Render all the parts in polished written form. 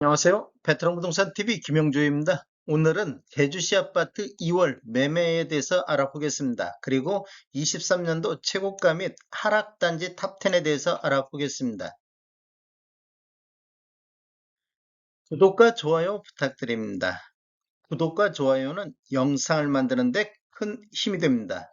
안녕하세요. 베테랑 부동산 TV 김영주입니다. 오늘은 제주시 아파트 2월 매매에 대해서 알아보겠습니다. 그리고 23년도 최고가 및 하락 단지 탑10에 대해서 알아보겠습니다. 구독과 좋아요 부탁드립니다. 구독과 좋아요는 영상을 만드는 데 큰 힘이 됩니다.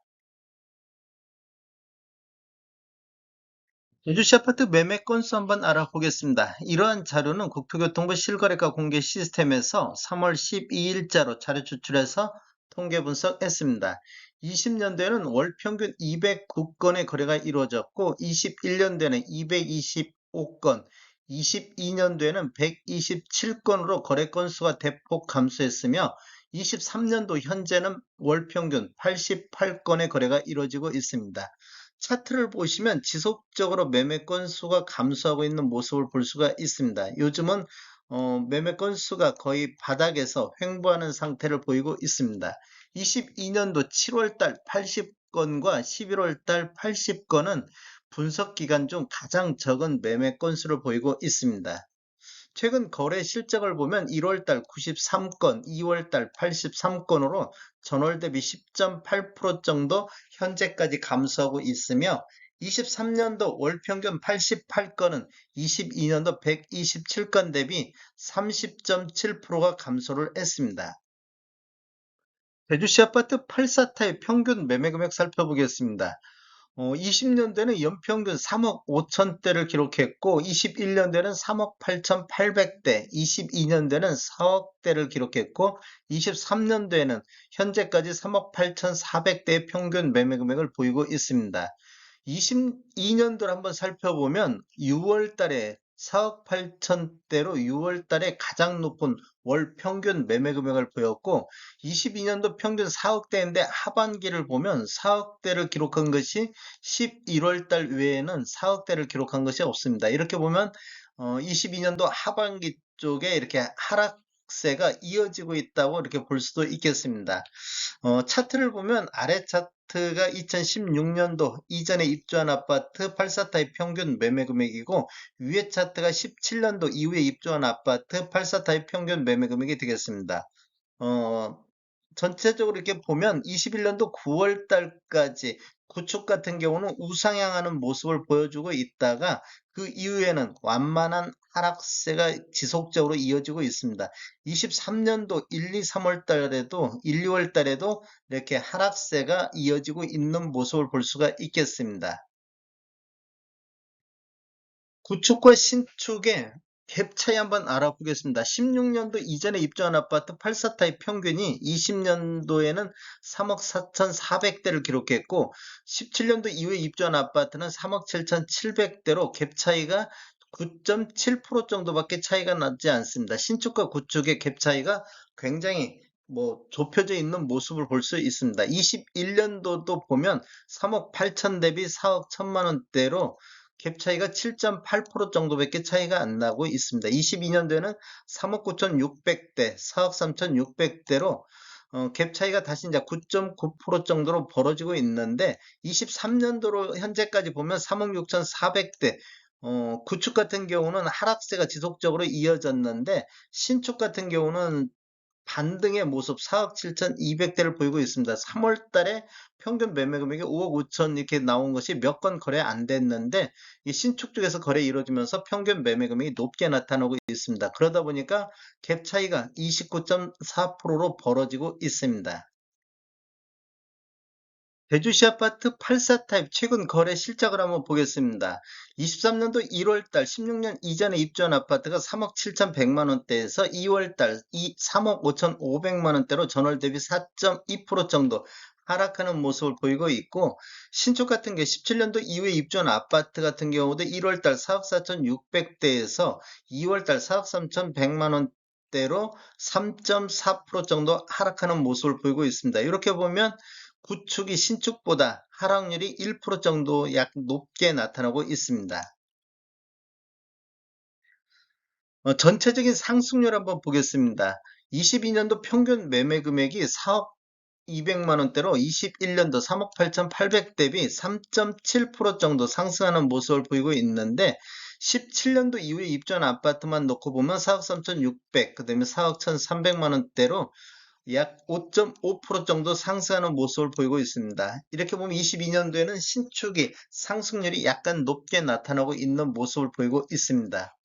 제주시 아파트 매매 건수 한번 알아보겠습니다. 이러한 자료는 국토교통부 실거래가 공개 시스템에서 3월 12일자로 자료 추출해서 통계 분석했습니다. 20년도에는 월 평균 209건의 거래가 이루어졌고 21년도에는 225건, 22년도에는 127건으로 거래 건수가 대폭 감소했으며 23년도 현재는 월 평균 88건의 거래가 이루어지고 있습니다. 차트를 보시면 지속적으로 매매 건수가 감소하고 있는 모습을 볼 수가 있습니다. 요즘은 매매 건수가 거의 바닥에서 횡보하는 상태를 보이고 있습니다. 22년도 7월달 80건과 11월달 80건은 분석 기간 중 가장 적은 매매 건수를 보이고 있습니다. 최근 거래 실적을 보면 1월달 93건, 2월달 83건으로 전월 대비 10.8% 정도 현재까지 감소하고 있으며 23년도 월 평균 88건은 22년도 127건 대비 30.7%가 감소를 했습니다. 제주시 아파트 8사타의 평균 매매 금액 살펴보겠습니다. 20년도에는 연평균 3억 5천대를 기록했고 21년도에는 3억 8,800대, 22년도에는 4억대를 기록했고 23년도에는 현재까지 3억 8,400대의 평균 매매 금액을 보이고 있습니다. 22년도를 한번 살펴보면 6월 달에 4억 8천대로 6월 달에 가장 높은 월 평균 매매 금액을 보였고 22년도 평균 4억대인데 하반기를 보면 4억대를 기록한 것이 11월 달 외에는 4억대를 기록한 것이 없습니다. 이렇게 보면 22년도 하반기 쪽에 이렇게 하락세가 이어지고 있다고 이렇게 볼 수도 있겠습니다. 차트를 보면 아래 차트가 2016년도 이전에 입주한 아파트 8사타의 평균 매매 금액이고 위에 차트가 17년도 이후에 입주한 아파트 8사타의 평균 매매 금액이 되겠습니다. 어, 전체적으로 이렇게 보면 21년도 9월 달까지 구축 같은 경우는 우상향하는 모습을 보여주고 있다가 그 이후에는 완만한 하락세가 지속적으로 이어지고 있습니다. 23년도 1, 2, 3월 달에도 1, 2월 달에도 이렇게 하락세가 이어지고 있는 모습을 볼 수가 있겠습니다. 구축과 신축의 갭 차이 한번 알아보겠습니다. 16년도 이전에 입주한 아파트 8사타의 평균이 20년도에는 3억 4,400대를 기록했고 17년도 이후에 입주한 아파트는 3억 7,700대로 갭 차이가 9.7% 정도밖에 차이가 나지 않습니다. 신축과 구축의 갭 차이가 굉장히 좁혀져 있는 모습을 볼 수 있습니다. 21년도도 보면 3억 8천 대비 4억 1천만 원대로 갭 차이가 7.8% 정도밖에 차이가 안 나고 있습니다. 22년도에는 3억 9,600대, 4억 3,600대로 갭 차이가 다시 이제 9.9% 정도로 벌어지고 있는데 23년도로 현재까지 보면 3억 6,400대, 구축 같은 경우는 하락세가 지속적으로 이어졌는데 신축 같은 경우는 반등의 모습 4억 7,200대를 보이고 있습니다. 3월 달에 평균 매매 금액이 5억 5천 이렇게 나온 것이 몇 건 거래 안 됐는데 이 신축 쪽에서 거래 이루어지면서 평균 매매 금액이 높게 나타나고 있습니다. 그러다 보니까 갭 차이가 29.4%로 벌어지고 있습니다. 제주시 아파트 84 타입 최근 거래 실적을 한번 보겠습니다. 23년도 1월달 16년 이전에 입주한 아파트가 3억 7,100만 원대에서 2월달 3억 5,500만 원대로 전월 대비 4.2% 정도 하락하는 모습을 보이고 있고 신축 같은 게 17년도 이후에 입주한 아파트 같은 경우도 1월달 4억 4,600대에서 2월달 4억 3,100만 원대로 3.4% 정도 하락하는 모습을 보이고 있습니다. 이렇게 보면 구축이 신축보다 하락률이 1% 정도 약 높게 나타나고 있습니다. 전체적인 상승률 한번 보겠습니다. 22년도 평균 매매 금액이 4억 200만 원대로 21년도 3억 8,800 대비 3.7% 정도 상승하는 모습을 보이고 있는데 17년도 이후에 입주한 아파트만 놓고 보면 4억 3,600, 그 다음에 4억 1,300만 원대로 약 5.5% 정도 상승하는 모습을 보이고 있습니다. 이렇게 보면 22년도에는 신축이 상승률이 약간 높게 나타나고 있는 모습을 보이고 있습니다.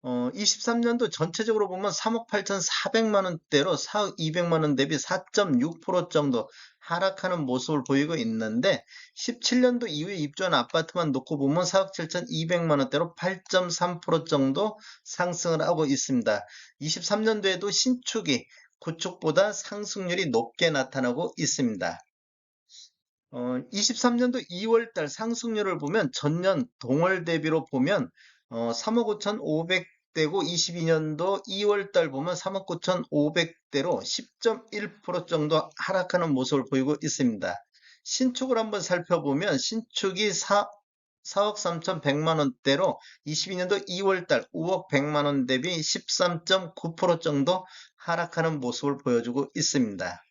23년도 전체적으로 보면 3억 8,400만 원대로 4억 200만 원 대비 4.6% 정도 하락하는 모습을 보이고 있는데 17년도 이후에 입주한 아파트만 놓고 보면 4억 7,200만 원대로 8.3% 정도 상승을 하고 있습니다. 23년도에도 신축이 구축보다 상승률이 높게 나타나고 있습니다. 23년도 2월 달 상승률을 보면 전년 동월 대비로 보면 3억 5,500대고 22년도 2월 달 보면 3억 9,500대로 10.1% 정도 하락하는 모습을 보이고 있습니다. 신축을 한번 살펴보면 신축이 4억 3,100만 원대로 22년도 2월 달 5억 100만 원 대비 13.9% 정도 하락하는 모습을 보여주고 있습니다.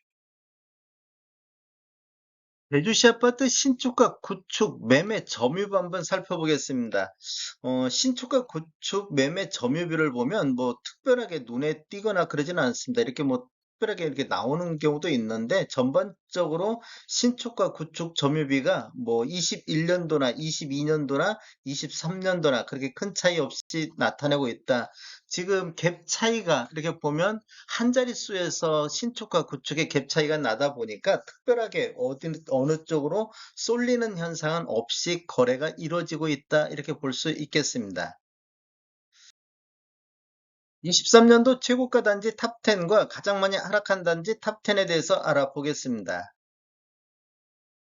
제주시 아파트 신축과 구축 매매 점유부 한번 살펴보겠습니다. 신축과 구축 매매 점유비를 보면 뭐 특별하게 눈에 띄거나 그러지는 않습니다. 이렇게 뭐 특별하게 이렇게 나오는 경우도 있는데 전반적으로 신축과 구축 점유비가 뭐 21년도나 22년도나 23년도나 그렇게 큰 차이 없이 나타내고 있다. 지금 갭 차이가 이렇게 보면 한 자릿수에서 신축과 구축의 갭 차이가 나다 보니까 특별하게 어느 쪽으로 쏠리는 현상은 없이 거래가 이루어지고 있다. 이렇게 볼 수 있겠습니다. 23년도 최고가 단지 탑10과 가장 많이 하락한 단지 탑10에 대해서 알아보겠습니다.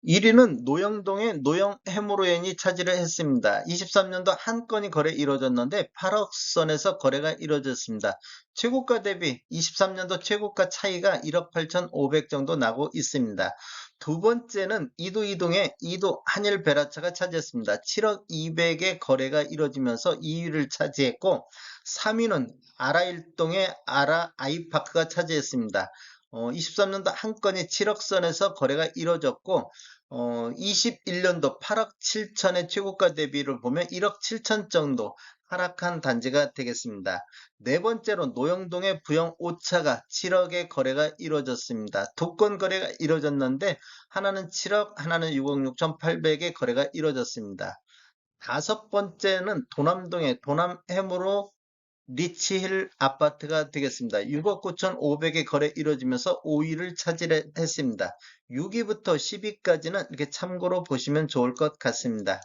1위는 노영동의 노영 해무로엔이 차지를 했습니다. 23년도 한 건이 거래 이루어졌는데 8억 선에서 거래가 이루어졌습니다. 최고가 대비 23년도 최고가 차이가 1억 8,500 정도 나고 있습니다. 두 번째는 이도이동의 이도 한일 베라차가 차지했습니다. 7억 200의 거래가 이루어지면서 2위를 차지했고 3위는 아라일동의 아라 아이파크가 차지했습니다. 23년도 한 건이 7억 선에서 거래가 이루어졌고 21년도 8억 7천의 최고가 대비를 보면 1억 7천 정도 하락한 단지가 되겠습니다. 네 번째로 노영동의 부영 오차가 7억의 거래가 이루어졌습니다. 두 건 거래가 이루어졌는데 하나는 7억, 하나는 6억 6,800의 거래가 이루어졌습니다. 다섯 번째는 도남동의 도남해무로 리치힐 아파트가 되겠습니다. 6억 9,500의 거래 이루어지면서 5위를 차지했습니다. 6위부터 10위까지는 이렇게 참고로 보시면 좋을 것 같습니다.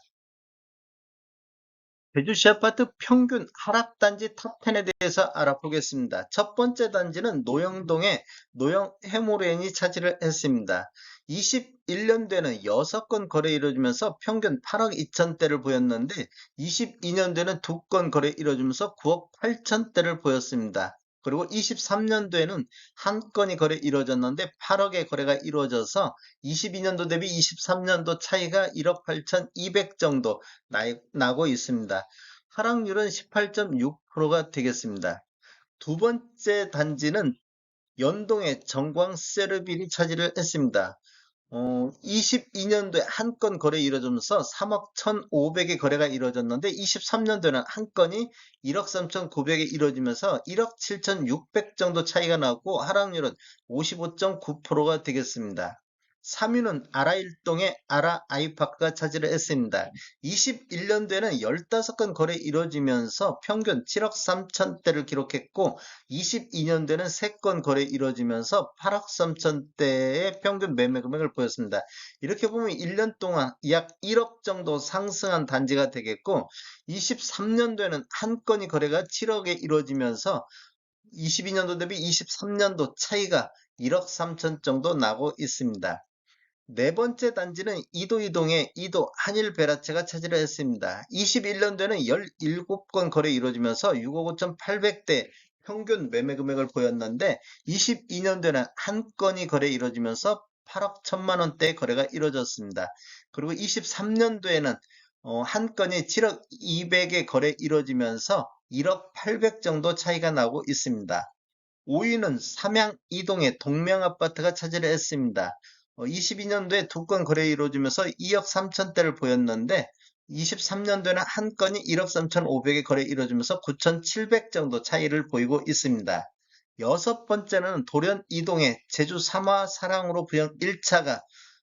제주시 아파트 평균 하락 단지 탑10에 대해서 알아보겠습니다. 첫 번째 단지는 노영동의 노영 해모렌이 차지를 했습니다. 21년도에는 6건 거래 이루어지면서 평균 8억 2천대를 보였는데 22년도에는 2건 거래 이루어지면서 9억 8천대를 보였습니다. 그리고 23년도에는 한 건이 거래 이루어졌는데 8억의 거래가 이루어져서 22년도 대비 23년도 차이가 1억 8,200 정도 나고 있습니다. 하락률은 18.6%가 되겠습니다. 두 번째 단지는 연동의 정광세르빌이 차지를 했습니다. 22년도에 한 건 거래 이루어지면서 3억 1,500의 거래가 이루어졌는데 23년도에는 한 건이 1억 3,900에 이루어지면서 1억 7,600 정도 차이가 나고 하락률은 55.9%가 되겠습니다. 3위는 아라일동의 아라 아이파크가 차지를 했습니다. 21년도에는 15건 거래 이루어지면서 평균 7억 3천대를 기록했고 22년도에는 3건 거래 이루어지면서 8억 3천대의 평균 매매 금액을 보였습니다. 이렇게 보면 1년 동안 약 1억 정도 상승한 단지가 되겠고 23년도에는 한 건이 거래가 7억에 이루어지면서 22년도 대비 23년도 차이가 1억 3천 정도 나고 있습니다. 네 번째 단지는 이도이동의 이도 한일 베라체가 차지를 했습니다. 21년도에는 17건 거래 이루어지면서 6억 5,800대 평균 매매 금액을 보였는데 22년도에는 한 건이 거래 이루어지면서 8억 1천만 원대 거래가 이루어졌습니다. 그리고 23년도에는 한 건이 7억 200의 거래 이루어지면서 1억 800 정도 차이가 나고 있습니다. 5위는 삼양 이동의 동명아파트가 차지를 했습니다. 22년도에 두 건 거래 이루어지면서 2억 3천대를 보였는데 23년도에는 한 건이 1억 3,500의 거래 이루어지면서 9,700 정도 차이를 보이고 있습니다. 여섯 번째는 돌연 이동의 제주 삼화 사랑으로 부영 1차가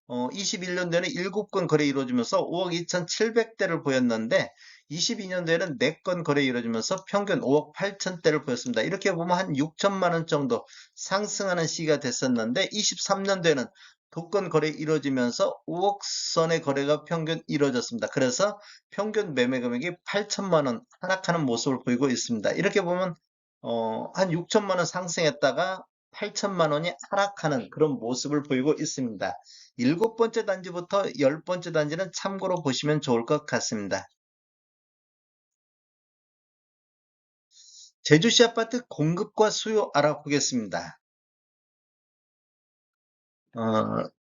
21년도에는 7건 거래 이루어지면서 5억 2,700대를 보였는데 22년도에는 4건 거래 이루어지면서 평균 5억 8천대를 보였습니다. 이렇게 보면 한 6천만 원 정도 상승하는 시기가 됐었는데 23년도에는 2건 거래 이루어지면서 5억 선의 거래가 평균 이루어졌습니다. 그래서 평균 매매 금액이 8천만 원 하락하는 모습을 보이고 있습니다. 이렇게 보면 한 6천만 원 상승했다가 8천만 원이 하락하는 그런 모습을 보이고 있습니다. 7번째 단지부터 10번째 단지는 참고로 보시면 좋을 것 같습니다. 제주시 아파트 공급과 수요 알아보겠습니다.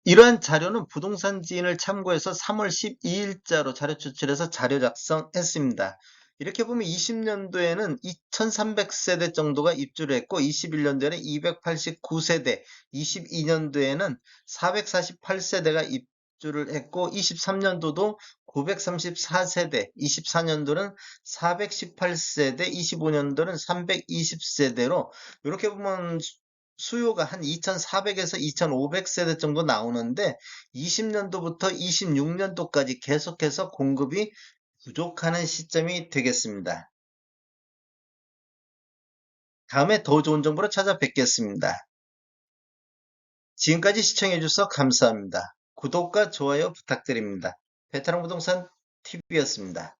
이러한 자료는 부동산 지인을 참고해서 3월 12일자로 자료 추출해서 자료 작성했습니다. 이렇게 보면 20년도에는 2300세대 정도가 입주를 했고 21년도에는 289세대, 22년도에는 448세대가 입주를 했고 23년도도 934세대, 24년도는 418세대, 25년도는 320세대로 이렇게 보면 수요가 한 2,400에서 2,500세대 정도 나오는데 20년도부터 26년도까지 계속해서 공급이 부족하는 시점이 되겠습니다. 다음에 더 좋은 정보로 찾아뵙겠습니다. 지금까지 시청해주셔서 감사합니다. 구독과 좋아요 부탁드립니다. 베테랑 부동산 TV였습니다.